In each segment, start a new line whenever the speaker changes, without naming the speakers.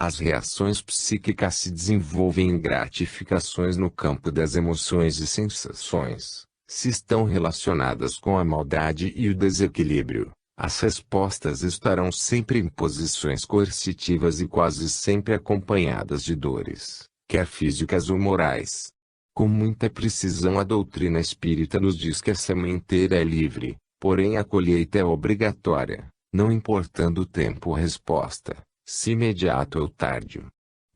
As reações psíquicas se desenvolvem em gratificações no campo das emoções e sensações. Se estão relacionadas com a maldade e o desequilíbrio, as respostas estarão sempre em posições coercitivas e quase sempre acompanhadas de dores, quer físicas ou morais. Com muita precisão a doutrina espírita nos diz que a sementeira é livre, porém a colheita é obrigatória, não importando o tempo ou a resposta, se imediato ou tardio.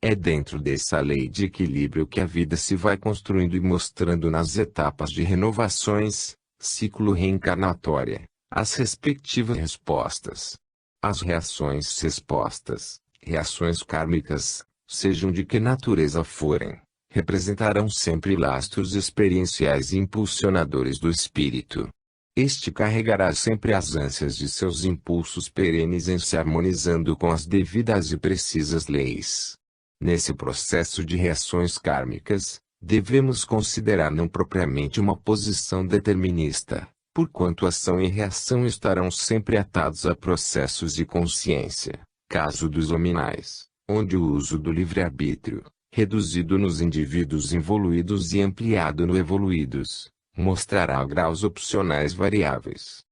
É dentro dessa lei de equilíbrio que a vida se vai construindo e mostrando nas etapas de renovações, ciclo reencarnatória, as respectivas respostas. As reações-respostas, reações kármicas, sejam de que natureza forem, representarão sempre lastros experienciais e impulsionadores do espírito. Este carregará sempre as ânsias de seus impulsos perenes em se harmonizando com as devidas e precisas leis. Nesse processo de reações kármicas, devemos considerar não propriamente uma posição determinista, porquanto ação e reação estarão sempre atados a processos de consciência, caso dos hominais, onde o uso do livre-arbítrio, reduzido nos indivíduos evoluídos e ampliado no evoluídos, mostrará graus opcionais variáveis.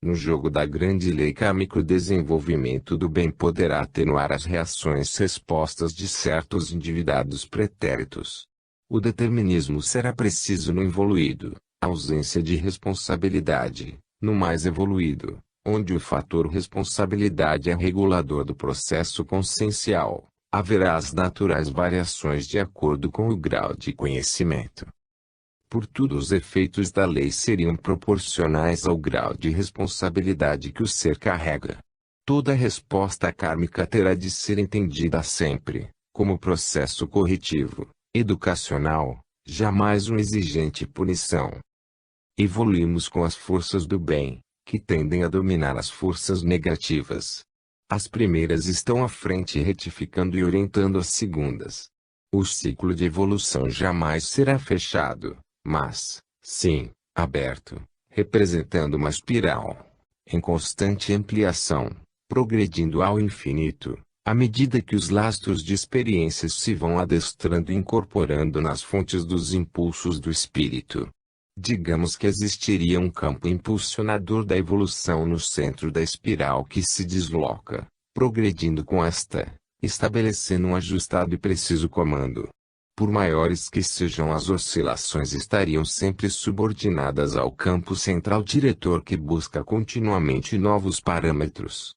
No jogo da grande lei kármica, o desenvolvimento do bem poderá atenuar as reações-respostas de certos endividados pretéritos. O determinismo será preciso no evoluído, a ausência de responsabilidade, no mais evoluído, onde o fator responsabilidade é regulador do processo consciencial. Haverá as naturais variações de acordo com o grau de conhecimento. Por tudo, os efeitos da lei seriam proporcionais ao grau de responsabilidade que o ser carrega. Toda resposta kármica terá de ser entendida sempre, como processo corretivo, educacional, jamais uma exigente punição. Evoluímos com as forças do bem, que tendem a dominar as forças negativas. As primeiras estão à frente retificando e orientando as segundas. O ciclo de evolução jamais será fechado, mas, sim, aberto, representando uma espiral, em constante ampliação, progredindo ao infinito, à medida que os lastros de experiências se vão adestrando e incorporando nas fontes dos impulsos do espírito. Digamos que existiria um campo impulsionador da evolução no centro da espiral que se desloca, progredindo com esta, estabelecendo um ajustado e preciso comando. Por maiores que sejam as oscilações, estariam sempre subordinadas ao campo central diretor que busca continuamente novos parâmetros.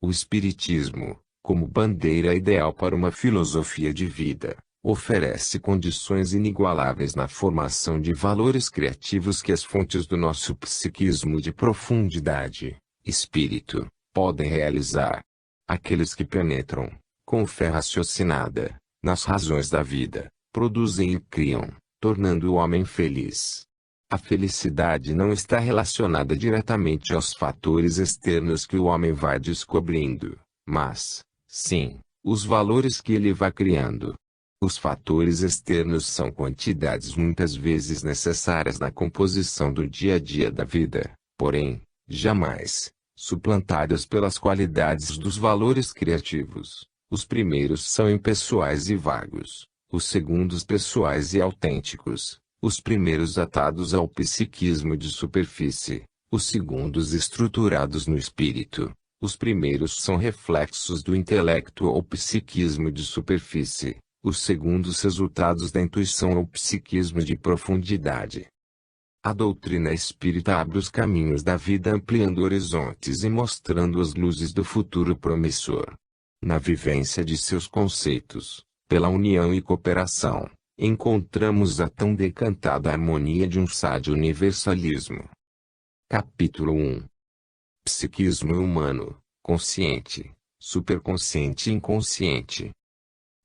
O Espiritismo, como bandeira ideal para uma filosofia de vida, oferece condições inigualáveis na formação de valores criativos que as fontes do nosso psiquismo de profundidade, espírito, podem realizar. Aqueles que penetram, com fé raciocinada, nas razões da vida, produzem e criam, tornando o homem feliz. A felicidade não está relacionada diretamente aos fatores externos que o homem vai descobrindo, mas, sim, os valores que ele vai criando. Os fatores externos são quantidades muitas vezes necessárias na composição do dia a dia da vida, porém, jamais suplantadas pelas qualidades dos valores criativos. Os primeiros são impessoais e vagos, os segundos pessoais e autênticos, os primeiros atados ao psiquismo de superfície, os segundos estruturados no espírito. Os primeiros são reflexos do intelecto ou psiquismo de superfície, os segundos resultados da intuição ou psiquismo de profundidade. A doutrina espírita abre os caminhos da vida, ampliando horizontes e mostrando as luzes do futuro promissor. Na vivência de seus conceitos, pela união e cooperação, encontramos a tão decantada harmonia de um sádio universalismo. Capítulo 1. Psiquismo humano, consciente, superconsciente e inconsciente.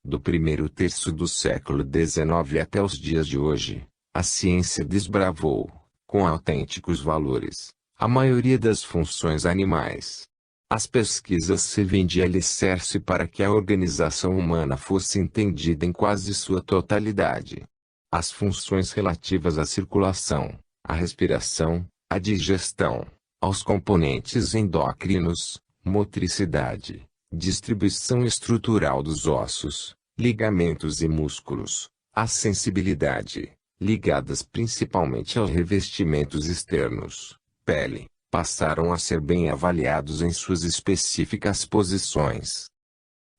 Do primeiro terço do século XIX até os dias de hoje, a ciência desbravou, com autênticos valores, a maioria das funções animais. As pesquisas servem de alicerce para que a organização humana fosse entendida em quase sua totalidade. As funções relativas à circulação, à respiração, à digestão, aos componentes endócrinos, motricidade, distribuição estrutural dos ossos, ligamentos e músculos, a sensibilidade, ligadas principalmente aos revestimentos externos, pele, passaram a ser bem avaliados em suas específicas posições.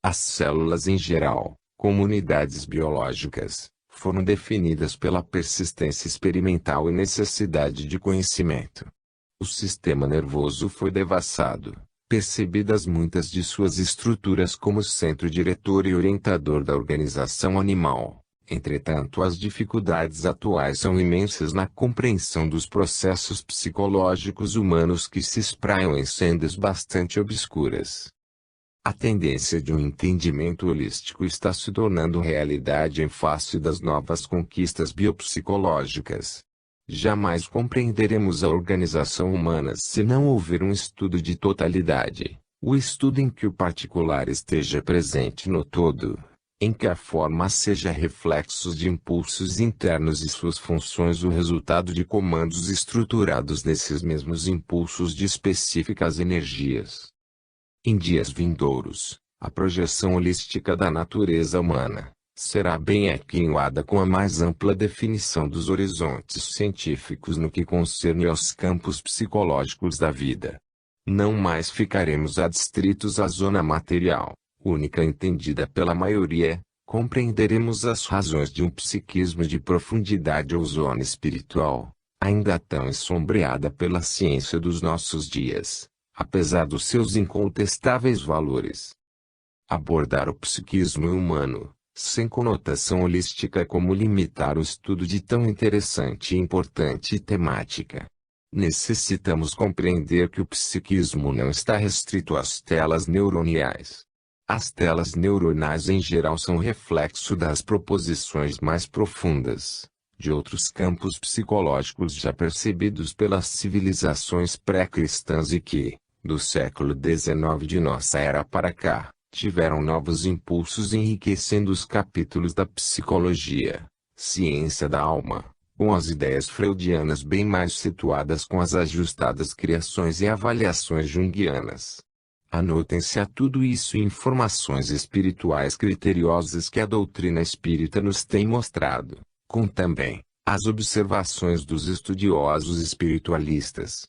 As células em geral, como unidades biológicas, foram definidas pela persistência experimental e necessidade de conhecimento. O sistema nervoso foi devassado, percebidas muitas de suas estruturas como centro diretor e orientador da organização animal. Entretanto, as dificuldades atuais são imensas na compreensão dos processos psicológicos humanos que se espraiam em sendas bastante obscuras. A tendência de um entendimento holístico está se tornando realidade em face das novas conquistas biopsicológicas. Jamais compreenderemos a organização humana se não houver um estudo de totalidade, o estudo em que o particular esteja presente no todo, em que a forma seja reflexos de impulsos internos e suas funções o resultado de comandos estruturados nesses mesmos impulsos de específicas energias. Em dias vindouros, a projeção holística da natureza humana será bem aquinhoada com a mais ampla definição dos horizontes científicos no que concerne aos campos psicológicos da vida. Não mais ficaremos adstritos à zona material, única entendida pela maioria, compreenderemos as razões de um psiquismo de profundidade ou zona espiritual, ainda tão ensombreada pela ciência dos nossos dias, apesar dos seus incontestáveis valores. Abordar o psiquismo humano, sem conotação holística, é como limitar o estudo de tão interessante e importante temática. Necessitamos compreender que o psiquismo não está restrito às telas neuroniais. As telas neuronais em geral são reflexo das proposições mais profundas, de outros campos psicológicos já percebidos pelas civilizações pré-cristãs e que, do século XIX de nossa era para cá, tiveram novos impulsos enriquecendo os capítulos da psicologia, ciência da alma, com as ideias freudianas bem mais situadas com as ajustadas criações e avaliações junguianas. Anotem-se a tudo isso informações espirituais criteriosas que a doutrina espírita nos tem mostrado, com também as observações dos estudiosos espiritualistas.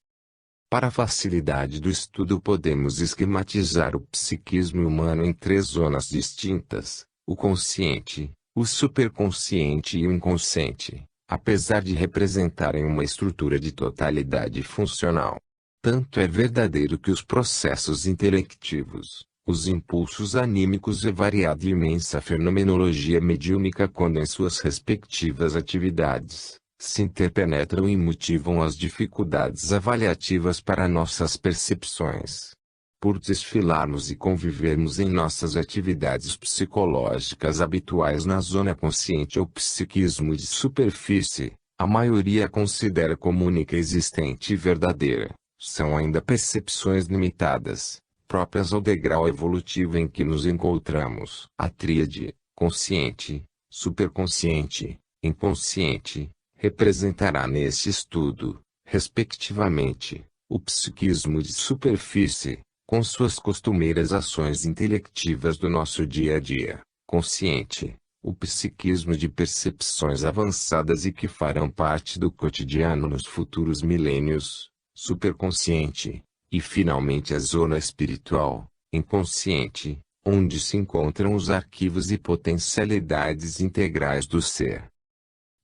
Para a facilidade do estudo podemos esquematizar o psiquismo humano em 3 zonas distintas: o consciente, o superconsciente e o inconsciente, apesar de representarem uma estrutura de totalidade funcional. Tanto é verdadeiro que os processos intelectivos, os impulsos anímicos e variada e imensa fenomenologia mediúnica, quando em suas respectivas atividades se interpenetram e motivam as dificuldades avaliativas para nossas percepções. Por desfilarmos e convivermos em nossas atividades psicológicas habituais na zona consciente ou psiquismo de superfície, a maioria considera como única existente e verdadeira. São ainda percepções limitadas, próprias ao degrau evolutivo em que nos encontramos. A tríade, consciente, superconsciente, inconsciente, representará neste estudo, respectivamente, o psiquismo de superfície, com suas costumeiras ações intelectivas do nosso dia a dia, consciente, o psiquismo de percepções avançadas e que farão parte do cotidiano nos futuros milênios, superconsciente, e finalmente a zona espiritual, inconsciente, onde se encontram os arquivos e potencialidades integrais do ser.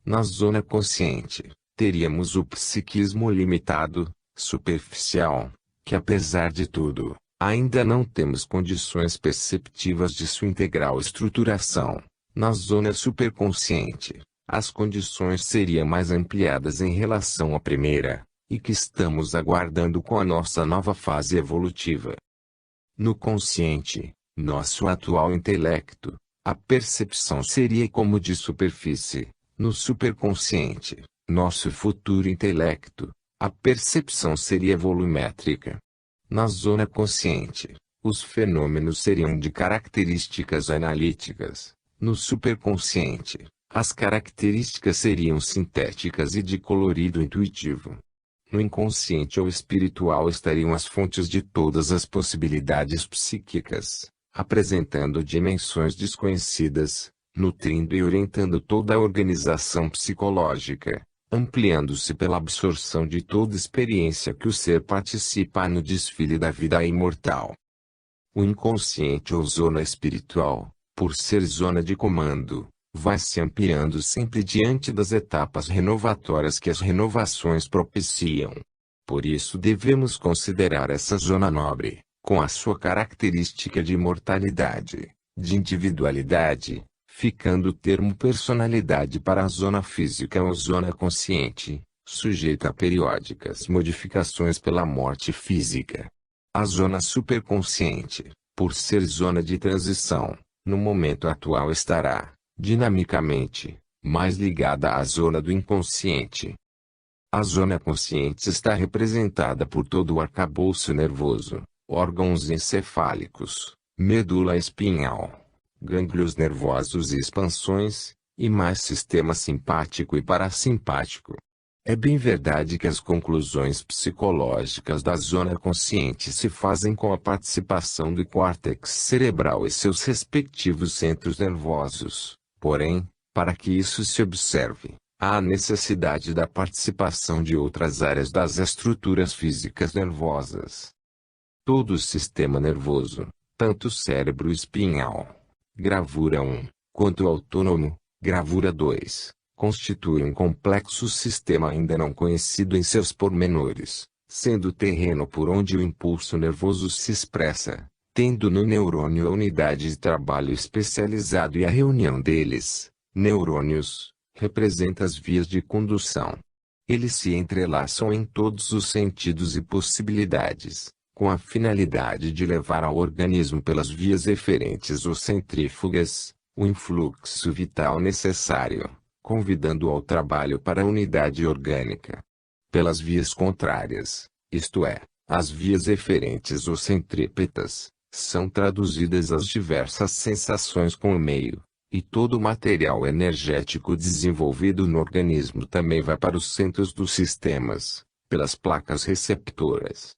Na zona consciente, teríamos o psiquismo limitado, superficial, que apesar de tudo, ainda não temos condições perceptivas de sua integral estruturação. Na zona superconsciente, as condições seriam mais ampliadas em relação à primeira, e que estamos aguardando com a nossa nova fase evolutiva. No consciente, nosso atual intelecto, a percepção seria como de superfície. No superconsciente, nosso futuro intelecto, a percepção seria volumétrica. Na zona consciente, os fenômenos seriam de características analíticas. No superconsciente, as características seriam sintéticas e de colorido intuitivo. No inconsciente ou espiritual estariam as fontes de todas as possibilidades psíquicas. apresentando dimensões desconhecidas, nutrindo e orientando toda a organização psicológica, ampliando-se pela absorção de toda experiência que o ser participa no desfile da vida imortal. O inconsciente ou zona espiritual, por ser zona de comando, vai se ampliando sempre diante das etapas renovatórias que as renovações propiciam. Por isso devemos considerar essa zona nobre, com a sua característica de imortalidade, de individualidade, ficando o termo personalidade para a zona física ou zona consciente, sujeita a periódicas modificações pela morte física. A zona superconsciente, por ser zona de transição, no momento atual estará, dinamicamente, mais ligada à zona do inconsciente. A zona consciente está representada por todo o arcabouço nervoso, órgãos encefálicos, medula espinhal, gânglios nervosos e expansões, e mais sistema simpático e parasimpático. É bem verdade que as conclusões psicológicas da zona consciente se fazem com a participação do córtex cerebral e seus respectivos centros nervosos. Porém, para que isso se observe, há a necessidade da participação de outras áreas das estruturas físicas nervosas. Todo o sistema nervoso, tanto cérebro espinhal, gravura 1, quanto autônomo, gravura 2, constitui um complexo sistema ainda não conhecido em seus pormenores, sendo o terreno por onde o impulso nervoso se expressa, tendo no neurônio a unidade de trabalho especializado e a reunião deles, neurônios, representa as vias de condução. Eles se entrelaçam em todos os sentidos e possibilidades, com a finalidade de levar ao organismo pelas vias eferentes ou centrífugas, o influxo vital necessário, convidando ao trabalho para a unidade orgânica. Pelas vias contrárias, isto é, as vias eferentes ou centrípetas, são traduzidas as diversas sensações com o meio, e todo o material energético desenvolvido no organismo também vai para os centros dos sistemas, pelas placas receptoras.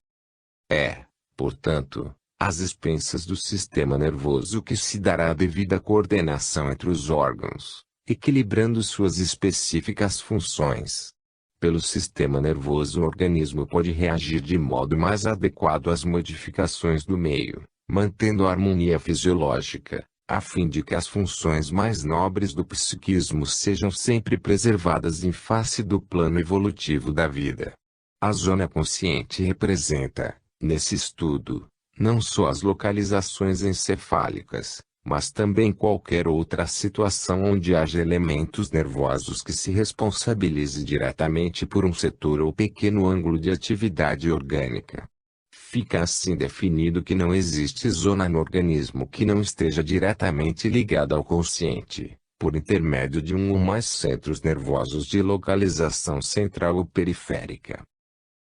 É, portanto, às expensas do sistema nervoso que se dará a devida coordenação entre os órgãos, equilibrando suas específicas funções. Pelo sistema nervoso o organismo pode reagir de modo mais adequado às modificações do meio, mantendo a harmonia fisiológica, a fim de que as funções mais nobres do psiquismo sejam sempre preservadas em face do plano evolutivo da vida. A zona consciente representa, nesse estudo, não só as localizações encefálicas, mas também qualquer outra situação onde haja elementos nervosos que se responsabilize diretamente por um setor ou pequeno ângulo de atividade orgânica. Fica assim definido que não existe zona no organismo que não esteja diretamente ligada ao consciente, por intermédio de um ou mais centros nervosos de localização central ou periférica.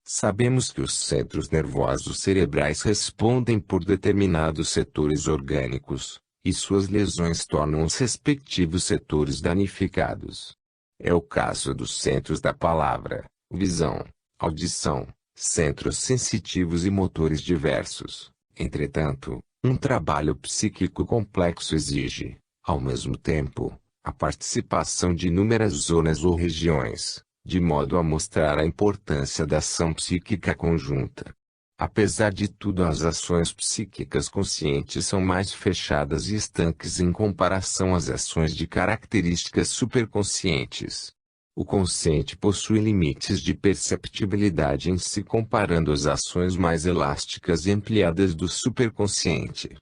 Sabemos que os centros nervosos cerebrais respondem por determinados setores orgânicos, e suas lesões tornam os respectivos setores danificados. É o caso dos centros da palavra, visão, audição, centros sensitivos e motores diversos. Entretanto, um trabalho psíquico complexo exige, ao mesmo tempo, a participação de inúmeras zonas ou regiões, de modo a mostrar a importância da ação psíquica conjunta. Apesar de tudo, as ações psíquicas conscientes são mais fechadas e estanques em comparação às ações de características superconscientes. O consciente possui limites de perceptibilidade em si comparando às ações mais elásticas e ampliadas do superconsciente.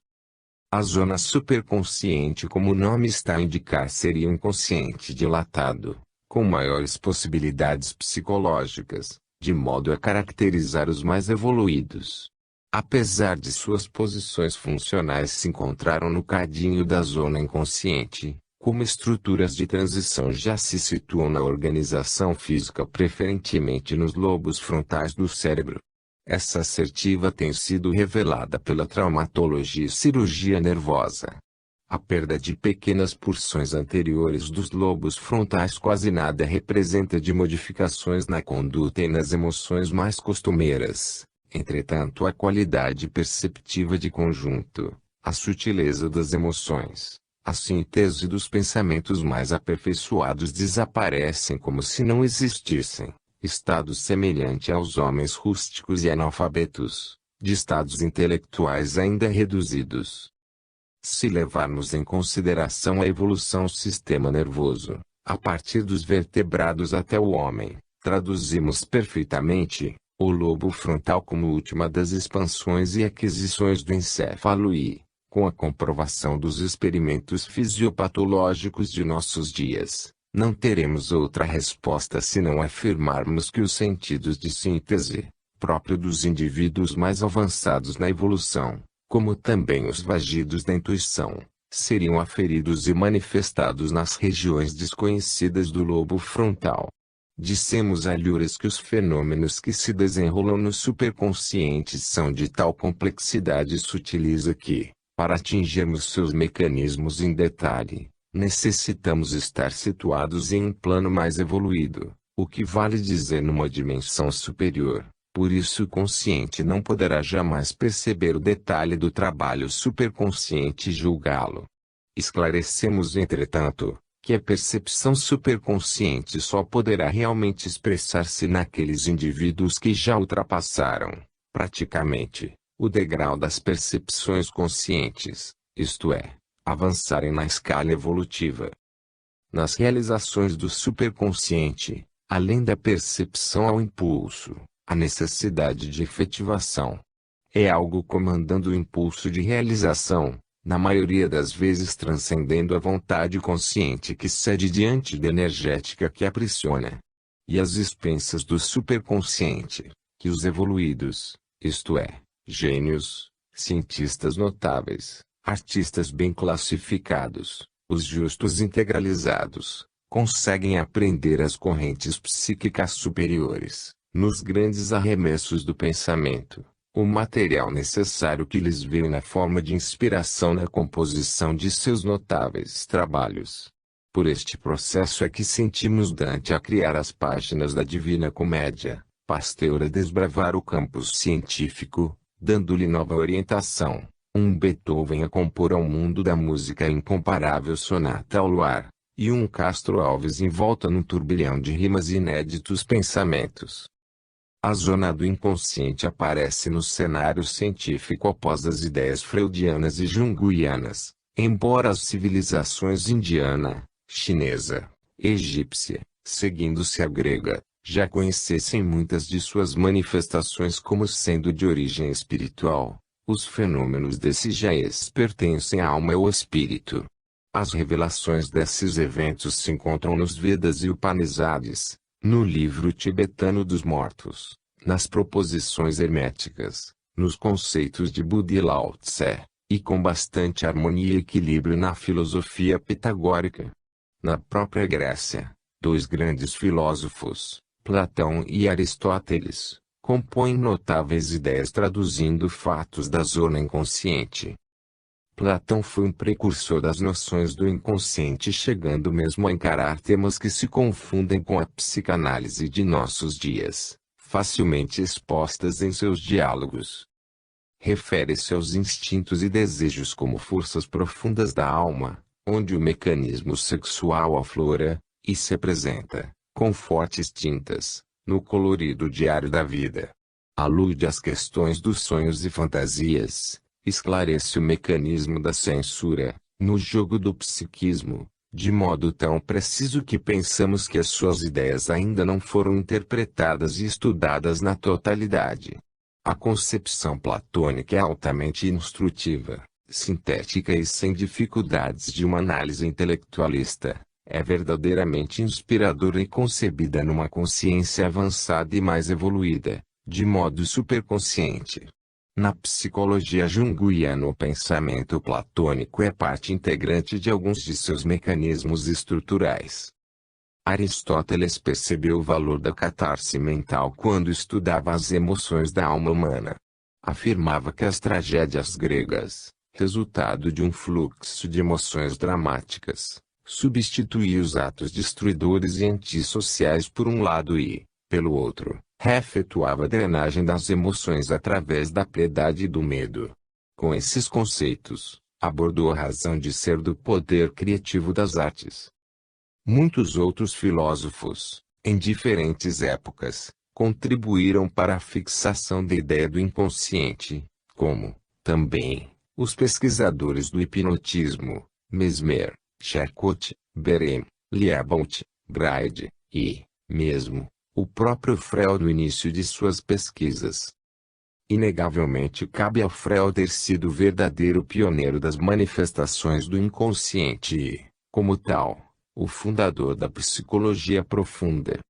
A zona superconsciente, como o nome está a indicar, seria um consciente dilatado, com maiores possibilidades psicológicas, de modo a caracterizar os mais evoluídos. Apesar de suas posições funcionais se encontraram no cadinho da zona inconsciente, como estruturas de transição já se situam na organização física, preferentemente nos lobos frontais do cérebro. Essa assertiva tem sido revelada pela traumatologia e cirurgia nervosa. A perda de pequenas porções anteriores dos lobos frontais quase nada representa de modificações na conduta e nas emoções mais costumeiras. Entretanto, a qualidade perceptiva de conjunto, A sutileza das emoções, a síntese dos pensamentos mais aperfeiçoados desaparecem como se não existissem, estado semelhante aos homens rústicos e analfabetos, de estados intelectuais ainda reduzidos. Se levarmos em consideração a evolução do sistema nervoso, a partir dos vertebrados até o homem, traduzimos perfeitamente o lobo frontal como última das expansões e aquisições do encéfalo e, com a comprovação dos experimentos fisiopatológicos de nossos dias, não teremos outra resposta senão afirmarmos que os sentidos de síntese, próprio dos indivíduos mais avançados na evolução, como também os vagidos da intuição, seriam aferidos e manifestados nas regiões desconhecidas do lobo frontal. Dissemos a Lures que os fenômenos que se desenrolam no superconsciente são de tal complexidade e sutileza que, para atingirmos seus mecanismos em detalhe, necessitamos estar situados em um plano mais evoluído, o que vale dizer numa dimensão superior. Por isso o consciente não poderá jamais perceber o detalhe do trabalho superconsciente e julgá-lo. Esclarecemos, entretanto, que a percepção superconsciente só poderá realmente expressar-se naqueles indivíduos que já ultrapassaram, praticamente, o degrau das percepções conscientes, isto é, avançarem na escala evolutiva. Nas realizações do superconsciente, além da percepção ao impulso, a necessidade de efetivação. É algo comandando o impulso de realização, na maioria das vezes transcendendo a vontade consciente que cede diante da energética que aprisiona. E às expensas do superconsciente, que os evoluídos, isto é, gênios, cientistas notáveis, artistas bem classificados, os justos integralizados, conseguem aprender as correntes psíquicas superiores, nos grandes arremessos do pensamento, o material necessário que lhes veio na forma de inspiração na composição de seus notáveis trabalhos. Por este processo é que sentimos Dante a criar as páginas da Divina Comédia, Pasteur a desbravar o campo científico, dando-lhe nova orientação, um Beethoven a compor ao mundo da música a incomparável sonata ao luar, e um Castro Alves envolta num turbilhão de rimas e inéditos pensamentos. A zona do inconsciente aparece no cenário científico após as ideias freudianas e junguianas, embora as civilizações indiana, chinesa, egípcia, seguindo-se a grega, já conhecessem muitas de suas manifestações como sendo de origem espiritual. Os fenômenos desses jaes pertencem à alma ou ao espírito. As revelações desses eventos se encontram nos Vedas e Upanishads, no livro tibetano dos mortos, nas proposições herméticas, nos conceitos de Buda e Lao Tse, e com bastante harmonia e equilíbrio na filosofia pitagórica. Na própria Grécia, dois grandes filósofos, Platão e Aristóteles, compõem notáveis ideias traduzindo fatos da zona inconsciente. Platão foi um precursor das noções do inconsciente, chegando mesmo a encarar temas que se confundem com a psicanálise de nossos dias, facilmente expostas em seus diálogos. Refere-se aos instintos e desejos como forças profundas da alma, onde o mecanismo sexual aflora, e se apresenta, com fortes tintas, no colorido diário da vida. Alude às questões dos sonhos e fantasias, esclarece o mecanismo da censura, no jogo do psiquismo, de modo tão preciso que pensamos que as suas ideias ainda não foram interpretadas e estudadas na totalidade. A concepção platônica é altamente instrutiva, sintética e sem dificuldades de uma análise intelectualista. É verdadeiramente inspiradora e concebida numa consciência avançada e mais evoluída, de modo superconsciente. Na psicologia junguiana, o pensamento platônico é parte integrante de alguns de seus mecanismos estruturais. Aristóteles percebeu o valor da catarse mental quando estudava as emoções da alma humana. Afirmava que as tragédias gregas, resultado de um fluxo de emoções dramáticas, substituía os atos destruidores e antissociais por um lado e, pelo outro, efetuava a drenagem das emoções através da piedade e do medo. Com esses conceitos, abordou a razão de ser do poder criativo das artes. Muitos outros filósofos, em diferentes épocas, contribuíram para a fixação da ideia do inconsciente, como, também, os pesquisadores do hipnotismo, Mesmer, Charcot, Bérem, Liabout, Braid, e, mesmo, o próprio Freud no início de suas pesquisas. Inegavelmente cabe ao Freud ter sido o verdadeiro pioneiro das manifestações do inconsciente e, como tal, o fundador da psicologia profunda.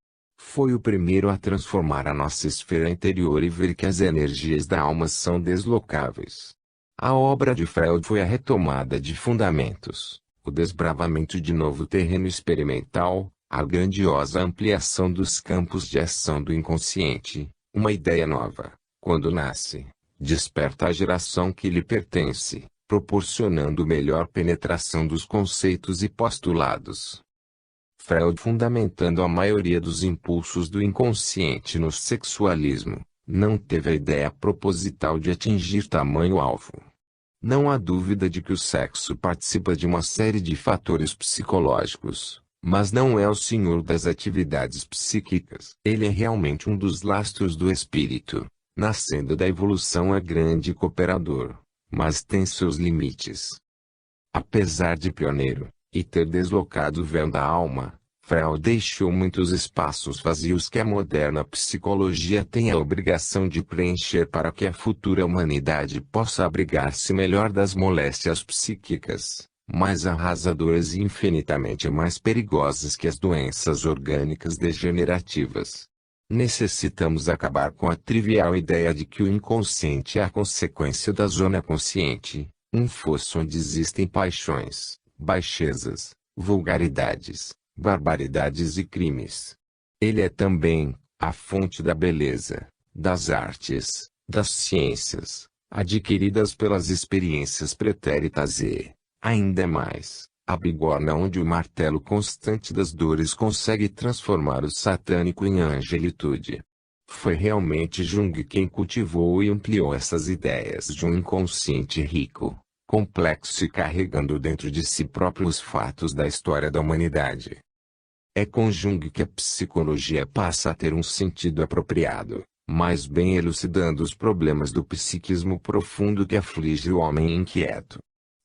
Foi o primeiro a transformar a nossa esfera interior e ver que as energias da alma são deslocáveis. A obra de Freud foi a retomada de fundamentos, o desbravamento de novo terreno experimental, a grandiosa ampliação dos campos de ação do inconsciente, uma ideia nova, quando nasce, desperta a geração que lhe pertence, proporcionando melhor penetração dos conceitos e postulados. Freud, fundamentando a maioria dos impulsos do inconsciente no sexualismo, não teve a ideia proposital de atingir tamanho alvo. Não há dúvida de que o sexo participa de uma série de fatores psicológicos, mas não é o senhor das atividades psíquicas. Ele é realmente um dos lastros do espírito, nascendo da evolução é grande cooperador, mas tem seus limites. Apesar de pioneiro, e ter deslocado o véu da alma, Freud deixou muitos espaços vazios que a moderna psicologia tem a obrigação de preencher para que a futura humanidade possa abrigar-se melhor das moléstias psíquicas, mais arrasadoras e infinitamente mais perigosas que as doenças orgânicas degenerativas. Necessitamos acabar com a trivial ideia de que o inconsciente é a consequência da zona consciente, um fosso onde existem paixões, baixezas, vulgaridades, barbaridades e crimes. Ele é também a fonte da beleza, das artes, das ciências, adquiridas pelas experiências pretéritas e, ainda mais, a bigorna onde o martelo constante das dores consegue transformar o satânico em angelitude. Foi realmente Jung quem cultivou e ampliou essas ideias de um inconsciente rico, complexo e carregando dentro de si próprio os fatos da história da humanidade. É com Jung que a psicologia passa a ter um sentido apropriado, mais bem elucidando os problemas do psiquismo profundo que aflige o homem inquieto.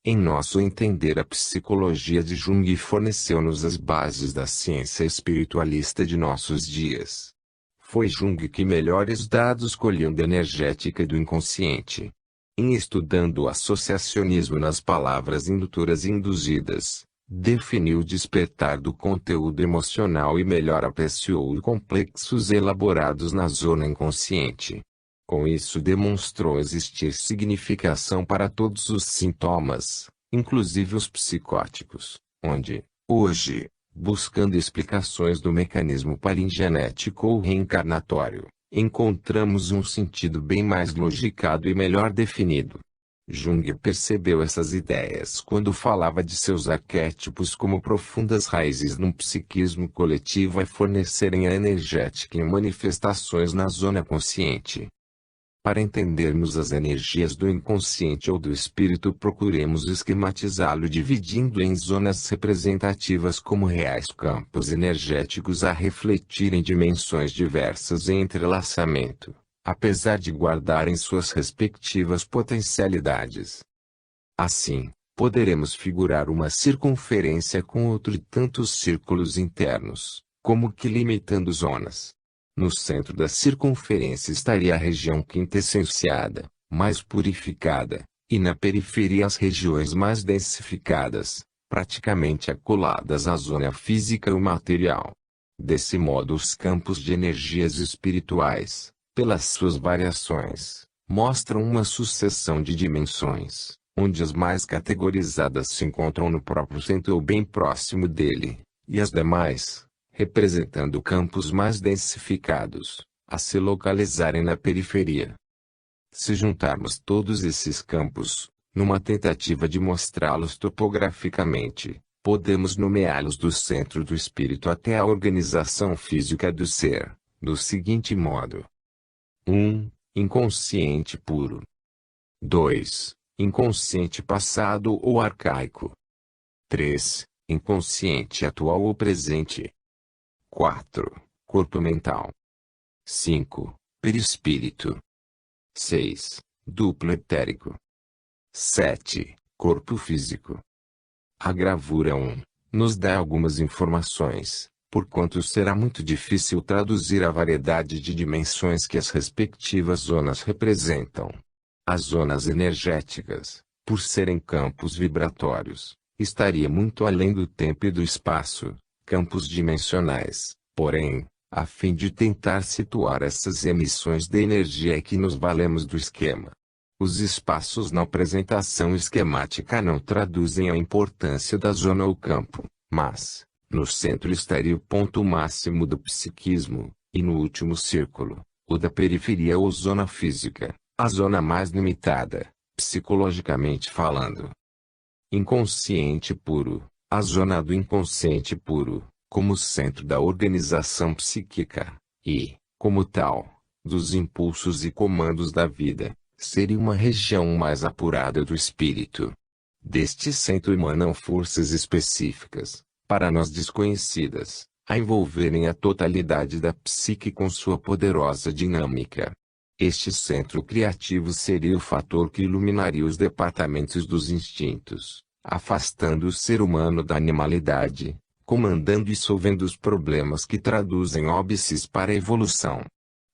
Em nosso entender, a psicologia de Jung forneceu-nos as bases da ciência espiritualista de nossos dias. Foi Jung que melhores dados colhiam da energética e do inconsciente. Em estudando o associacionismo nas palavras indutoras e induzidas, definiu o despertar do conteúdo emocional e melhor apreciou os complexos elaborados na zona inconsciente. Com isso demonstrou existir significação para todos os sintomas, inclusive os psicóticos, onde, hoje, buscando explicações do mecanismo palingenético ou reencarnatório, encontramos um sentido bem mais logicado e melhor definido. Jung percebeu essas ideias quando falava de seus arquétipos como profundas raízes num psiquismo coletivo a fornecerem a energética em manifestações na zona consciente. Para entendermos as energias do inconsciente ou do espírito, procuremos esquematizá-lo dividindo em zonas representativas como reais campos energéticos a refletir em dimensões diversas em entrelaçamento, apesar de guardarem suas respectivas potencialidades. Assim, poderemos figurar uma circunferência com outro tantos círculos internos, como que limitando zonas. No centro da circunferência estaria a região quintessenciada, mais purificada, e na periferia as regiões mais densificadas, praticamente acoladas à zona física ou material. Desse modo os campos de energias espirituais, pelas suas variações, mostram uma sucessão de dimensões, onde as mais categorizadas se encontram no próprio centro ou bem próximo dele, e as demais, representando campos mais densificados, a se localizarem na periferia. Se juntarmos todos esses campos, numa tentativa de mostrá-los topograficamente, podemos nomeá-los do centro do espírito até a organização física do ser, do seguinte modo: 1. Inconsciente puro. 2. inconsciente passado ou arcaico. 3. Inconsciente atual ou presente. 4. Corpo mental. 5. Perispírito. 6. Duplo etérico. 7. Corpo físico. A gravura 1 nos dá algumas informações, porquanto será muito difícil traduzir a variedade de dimensões que as respectivas zonas representam. As zonas energéticas, por serem campos vibratórios, estaria muito além do tempo e do espaço, campos dimensionais. Porém, a fim de tentar situar essas emissões de energia é que nos valemos do esquema. Os espaços na apresentação esquemática não traduzem a importância da zona ou campo, mas, no centro estaria o ponto máximo do psiquismo, e no último círculo, o da periferia ou zona física, a zona mais limitada, psicologicamente falando. Inconsciente puro, a zona do inconsciente puro, como centro da organização psíquica, e, como tal, dos impulsos e comandos da vida, seria uma região mais apurada do espírito. Deste centro emanam forças específicas, para nós desconhecidas, a envolverem a totalidade da psique com sua poderosa dinâmica. Este centro criativo seria o fator que iluminaria os departamentos dos instintos, afastando o ser humano da animalidade, comandando e solvendo os problemas que traduzem óbices para a evolução.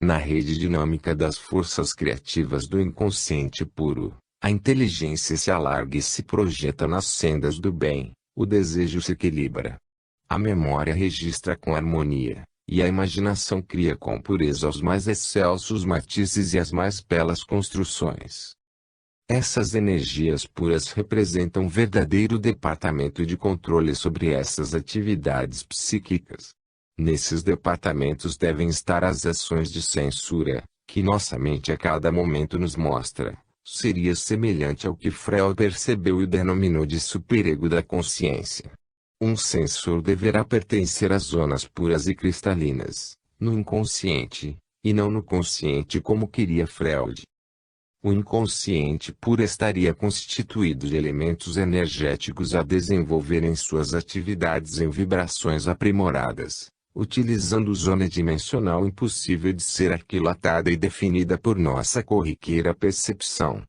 Na rede dinâmica das forças criativas do inconsciente puro, a inteligência se alarga e se projeta nas sendas do bem, o desejo se equilibra. A memória registra com harmonia, e a imaginação cria com pureza os mais excelsos matizes e as mais belas construções. Essas energias puras representam um verdadeiro departamento de controle sobre essas atividades psíquicas. Nesses departamentos devem estar as ações de censura, que nossa mente a cada momento nos mostra. Seria semelhante ao que Freud percebeu e denominou de superego da consciência. Um censor deverá pertencer às zonas puras e cristalinas, no inconsciente, e não no consciente como queria Freud. O inconsciente puro estaria constituído de elementos energéticos a desenvolverem suas atividades em vibrações aprimoradas, utilizando zona dimensional impossível de ser aquilatada e definida por nossa corriqueira percepção.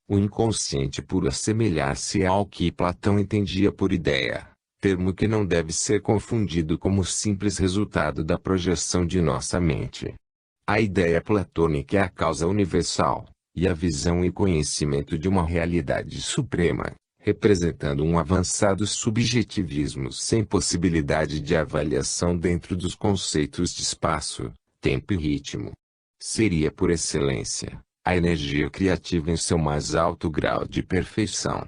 O inconsciente puro assemelhar-se ao que Platão entendia por ideia, termo que não deve ser confundido como simples resultado da projeção de nossa mente. A ideia platônica é a causa universal, e a visão e conhecimento de uma realidade suprema, representando um avançado subjetivismo sem possibilidade de avaliação dentro dos conceitos de espaço, tempo e ritmo. Seria por excelência, a energia criativa em seu mais alto grau de perfeição.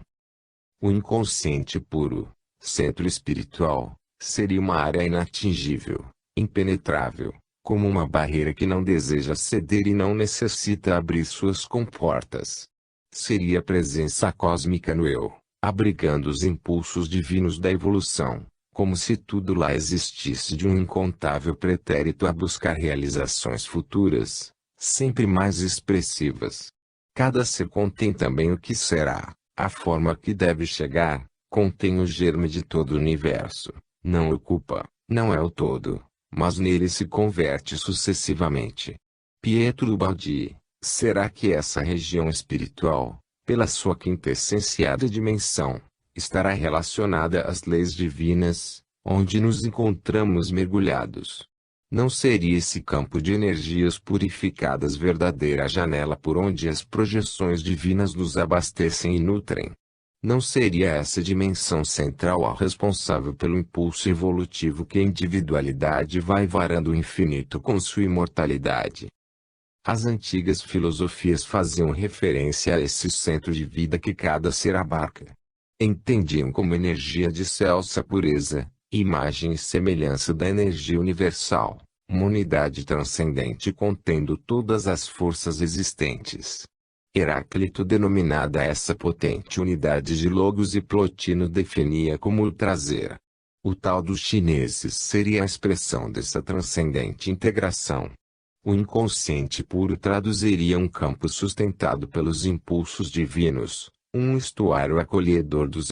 O inconsciente puro, centro espiritual, seria uma área inatingível, impenetrável, como uma barreira que não deseja ceder e não necessita abrir suas comportas. Seria a presença cósmica no eu, abrigando os impulsos divinos da evolução, como se tudo lá existisse de um incontável pretérito a buscar realizações futuras, sempre mais expressivas. Cada ser contém também o que será, a forma que deve chegar, contém o germe de todo o universo, não ocupa, não é o todo, mas nele se converte sucessivamente. Pietro Baldi, será que essa região espiritual, pela sua quintessenciada dimensão, estará relacionada às leis divinas, onde nos encontramos mergulhados? Não seria esse campo de energias purificadas verdadeira janela por onde as projeções divinas nos abastecem e nutrem? Não seria essa dimensão central a responsável pelo impulso evolutivo que a individualidade vai varando o infinito com sua imortalidade? As antigas filosofias faziam referência a esse centro de vida que cada ser abarca. Entendiam como energia de excelsa pureza, imagem e semelhança da energia universal, uma unidade transcendente contendo todas as forças existentes. Heráclito denominada essa potente unidade de Logos e Plotino definia como o trazer. O tal dos chineses seria a expressão dessa transcendente integração. O inconsciente puro traduziria um campo sustentado pelos impulsos divinos, um estuário acolhedor dos